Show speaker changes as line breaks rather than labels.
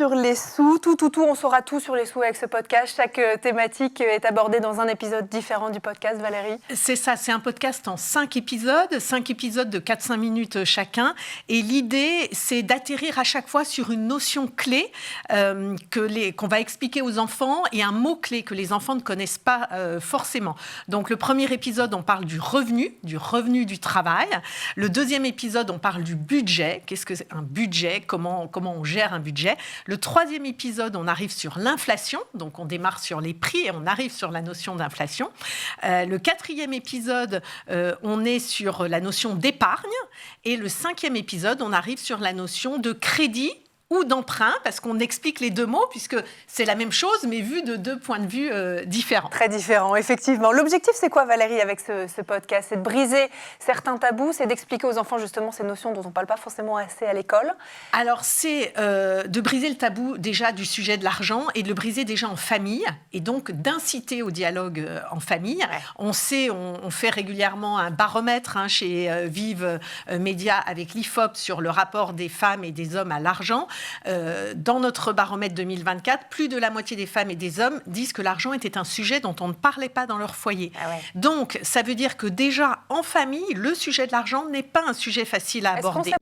sur les sous. On saura tout sur les sous avec ce podcast. Chaque thématique est abordée dans un épisode différent du podcast, Valérie.
C'est ça, c'est un podcast en 5 épisodes de 4-5 minutes chacun. Et l'idée, c'est d'atterrir à chaque fois sur une notion clé qu'on va expliquer aux enfants et un mot-clé que les enfants ne connaissent pas forcément. Donc, le premier épisode, on parle du revenu du travail. Le deuxième épisode, on parle du budget. Qu'est-ce que c'est un budget ? Comment on gère un budget ? Le troisième épisode, on arrive sur l'inflation. Donc, on démarre sur les prix et on arrive sur la notion d'inflation. Le quatrième épisode, on est sur la notion d'épargne. Et le cinquième épisode, on arrive sur la notion de crédit ou d'emprunt, parce qu'on explique les deux mots, puisque c'est la même chose, mais vu de deux points de vue différents.
Très différents, effectivement. L'objectif, c'est quoi, Valérie, avec ce podcast ? C'est de briser certains tabous, c'est d'expliquer aux enfants, justement, ces notions dont on ne parle pas forcément assez à l'école.
Alors, c'est de briser le tabou, déjà, du sujet de l'argent, et de le briser déjà en famille, et donc d'inciter au dialogue en famille. Ouais. On fait régulièrement un baromètre chez Vive Média avec l'IFOP sur le rapport des femmes et des hommes à l'argent. Dans notre baromètre 2024, plus de la moitié des femmes et des hommes disent que l'argent était un sujet dont on ne parlait pas dans leur foyer. Ah ouais. Donc, ça veut dire que déjà, en famille, le sujet de l'argent n'est pas un sujet facile à aborder.